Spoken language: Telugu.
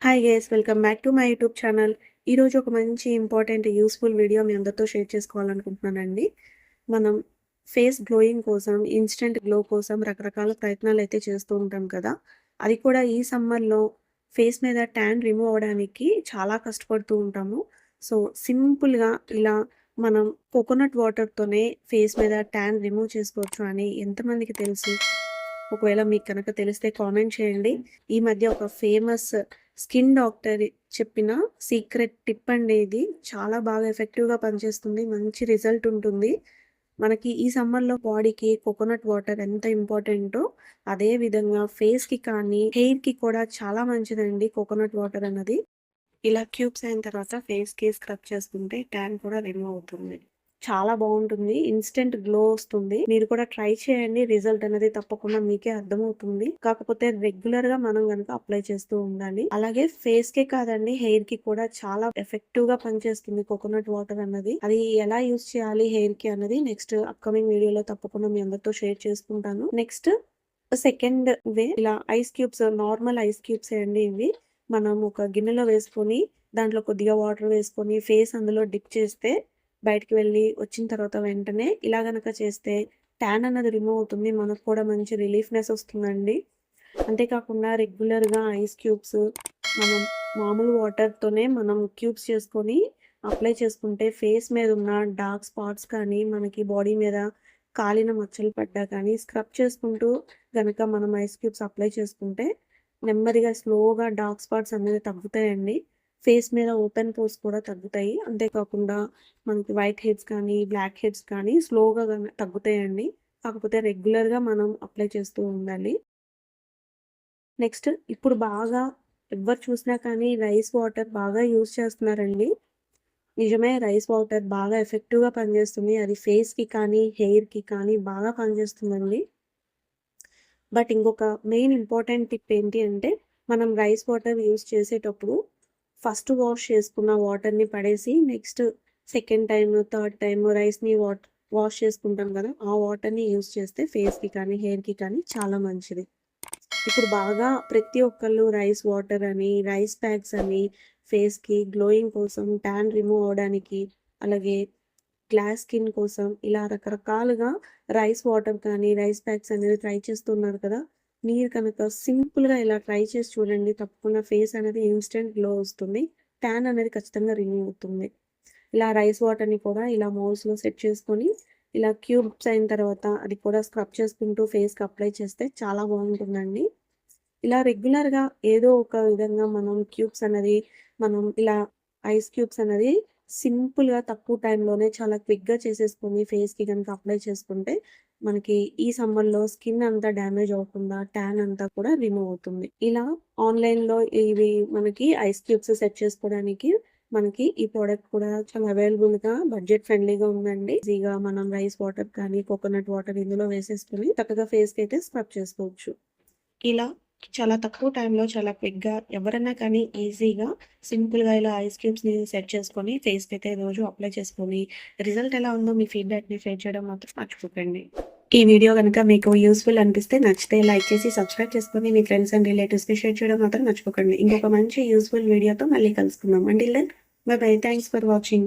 Hi guys, welcome back to my YouTube channel. ఈరోజు ఒక మంచి ఇంపార్టెంట్ యూస్ఫుల్ వీడియో మీ అందరితో షేర్ చేసుకోవాలనుకుంటున్నానండి. మనం ఫేస్ గ్లోయింగ్ కోసం, ఇన్స్టెంట్ గ్లో కోసం రకరకాల ప్రయత్నాలు అయితే చేస్తూ ఉంటాం కదా. అది కూడా ఈ సమ్మర్లో ఫేస్ మీద ట్యాన్ రిమూవ్ అవ్వడానికి చాలా కష్టపడుతూ ఉంటాము. సో సింపుల్గా ఇలా మనం కోకోనట్ వాటర్తోనే ఫేస్ మీద ట్యాన్ రిమూవ్ చేసుకోవచ్చు అని ఎంతమందికి తెలుసు? ఒకవేళ మీకు కనుక తెలిస్తే కామెంట్ చేయండి. ఈ మధ్య ఒక ఫేమస్ స్కిన్ డాక్టర్ చెప్పిన సీక్రెట్ టిప్ అండి ఇది. చాలా బాగా ఎఫెక్టివ్‌గా పనిచేస్తుంది. మంచి రిజల్ట్ ఉంటుంది. మనకి ఈ సమ్మర్‌లో బాడీకి కోకోనట్ వాటర్ ఎంత ఇంపార్టెంటో, అదే విధంగా ఫేస్‌కి కానీ, హెయిర్‌కి కూడా చాలా మంచిదండి కోకోనట్ వాటర్ అన్నది. ఇలా క్యూబ్స్ అయిన తర్వాత ఫేస్‌కి స్క్రబ్ చేసుకుంటే ట్యాన్ కూడా రిమూవ్ అవుతుంది. చాలా బావుంటుంది. ఇన్‌స్టంట్ గ్లో వస్తుంది. మీరు కూడా ట్రై చేయండి. రిజల్ట్ అనేది తప్పకుండా మీకే అర్థమవుతుంది. కాకపోతే రెగ్యులర్‌గా మనం గనుక అప్లై చేస్తూ ఉండాలి. అలాగే ఫేస్‌కే కాదండి, హెయిర్‌కి కూడా చాలా ఎఫెక్టివ్‌గా పనిచేస్తుంది కోకోనట్ వాటర్ అన్నది. అది ఎలా యూజ్ చేయాలి హెయిర్‌కి అన్నది నెక్స్ట్ అప్‌కమింగ్ వీడియోలో తప్పకుండా మీ అందరితో షేర్ చేసుకుంటాను. నెక్స్ట్ సెకండ్ వే, ఇలా ఐస్ క్యూబ్స్, నార్మల్ ఐస్ క్యూబ్సే అండి ఇవి. మనం ఒక గిన్నెలో వేసుకొని, దాంట్లో కొద్దిగా వాటర్ వేసుకొని, ఫేస్ అందులో డిప్ చేస్తే, బయటికి వెళ్ళి వచ్చిన తర్వాత వెంటనే ఇలా గనక చేస్తే ట్యాన్ అన్నది రిమూవ్ అవుతుంది. మనకు కూడా మంచి రిలీఫ్‌నెస్ వస్తుందండి. అంతేకాకుండా రెగ్యులర్‌గా ఐస్ క్యూబ్స్ మనం మామూలు వాటర్‌తోనే మనం క్యూబ్స్ చేసుకొని అప్లై చేసుకుంటే ఫేస్ మీద ఉన్న డార్క్ స్పాట్స్ కానీ, మనకి బాడీ మీద కాలిన మచ్చలు పడ్డా కానీ స్క్రబ్ చేసుకుంటూ గనక మనం ఐస్ క్యూబ్స్ అప్లై చేసుకుంటే నెమ్మదిగా స్లోగా డార్క్ స్పాట్స్ అనేవి తగ్గుతాయండి. ఫేస్ మీద ఓపెన్ పోర్స్ కూడా తగ్గుతాయి. అంతేకాకుండా మనకి వైట్ హెడ్స్ కానీ, బ్లాక్ హెడ్స్ కానీ స్లోగా తగ్గుతాయండి. కాకపోతే రెగ్యులర్‌గా మనం అప్లై చేస్తూ ఉండాలి. నెక్స్ట్ ఇప్పుడు బాగా ఎవ్వరు చూసినా కానీ రైస్ వాటర్ బాగా యూజ్ చేస్తున్నారండి. నిజమే, రైస్ వాటర్ బాగా ఎఫెక్టివ్‌గా పనిచేస్తుంది. అది ఫేస్‌కి కానీ, హెయిర్‌కి కానీ బాగా పనిచేస్తుందండి. బట్ ఇంకొక మెయిన్ ఇంపార్టెంట్ టిప్ ఏంటి అంటే, మనం రైస్ వాటర్ యూజ్ చేసేటప్పుడు ఫస్ట్ వాష్ చేసుకున్న వాటర్‌ని పడేసి next second time, third time రైస్‌ని వాష్ చేసుకుంటాం కదా. ఆ వాటర్‌ని యూజ్ చేస్తే ఫేస్‌కి కానీ, హెయిర్‌కి కానీ చాలా మంచిది. ఇప్పుడు బాగా ప్రతి ఒక్కళ్ళు రైస్ వాటర్ అని, రైస్ ప్యాక్స్ అని, ఫేస్‌కి గ్లోయింగ్ కోసం, ట్యాన్ రిమూవ్ అవ్వడానికి, అలాగే గ్లాస్ స్కిన్ కోసం ఇలా రకరకాలుగా రైస్ వాటర్ కానీ, రైస్ ప్యాక్స్ అనేది ట్రై చేస్తున్నారు కదా. మీరు కనుక సింపుల్‌గా ఇలా ట్రై చేసి చూడండి. తప్పకుండా ఫేస్ అనేది ఇన్‌స్టంట్ గ్లో వస్తుంది. ట్యాన్ అనేది ఖచ్చితంగా రిమూవ్ అవుతుంది. ఇలా రైస్ వాటర్‌ని కూడా ఇలా మౌల్స్‌లో సెట్ చేసుకొని, ఇలా క్యూబ్స్ అయిన తర్వాత అది కూడా స్క్రబ్ చేసుకుంటూ ఫేస్‌కి అప్లై చేస్తే చాలా బాగుంటుందండి. ఇలా రెగ్యులర్‌గా ఏదో ఒక విధంగా మనం క్యూబ్స్ అనేది, మనం ఇలా ఐస్ క్యూబ్స్ అనేది సింపుల్‌గా తక్కువ టైంలోనే చాలా క్విక్‌గా చేసేసుకొని ఫేస్‌కి గనుక అప్లై చేసుకుంటే, మనకి ఈ సమ్మర్‌లో స్కిన్ అంతా డ్యామేజ్ అవ్వకుండా ట్యాన్ అంతా కూడా రిమూవ్ అవుతుంది. ఇలా ఆన్‌లైన్‌లో ఇవి మనకి ఐస్ క్యూబ్స్ సెట్ చేసుకోవడానికి మనకి ఈ ప్రొడక్ట్ కూడా చాలా అవైలబుల్‌గా, బడ్జెట్ ఫ్రెండ్లీగా ఉందండి. ఈజీగా మనం రైస్ వాటర్ కానీ, కోకోనట్ వాటర్ ఇందులో వేసేసుకొని చక్కగా ఫేస్‌కైతే స్క్రబ్ చేసుకోవచ్చు. ఇలా చాలా తక్కువ టైంలో చాలా క్విక్‌గా ఎవరైనా కానీ ఈజీగా, సింపుల్‌గా ఇలా ఐస్ క్యూబ్స్‌ని సెట్ చేసుకొని ఫేస్‌కైతే రోజు అప్లై చేసుకొని, రిజల్ట్ ఎలా ఉందో మీ ఫీడ్‌బ్యాక్‌ని షేర్ చేయడం మాత్రం మర్చిపోకండి. ఈ వీడియో గనుక మీకు యూజ్‌ఫుల్ అనిపిస్తే నచ్చితే లైక్ చేసి, సబ్స్క్రైబ్ చేసుకొని మీ ఫ్రెండ్స్ అండ్ రిలేటివ్స్‌కి షేర్ చేయడం మాత్రం మర్చిపోకండి. ఇంకొక మంచి యూజ్‌ఫుల్ వీడియోతో మళ్ళీ కలుసుకుందాం. Until then bye bye. Thanks for watching.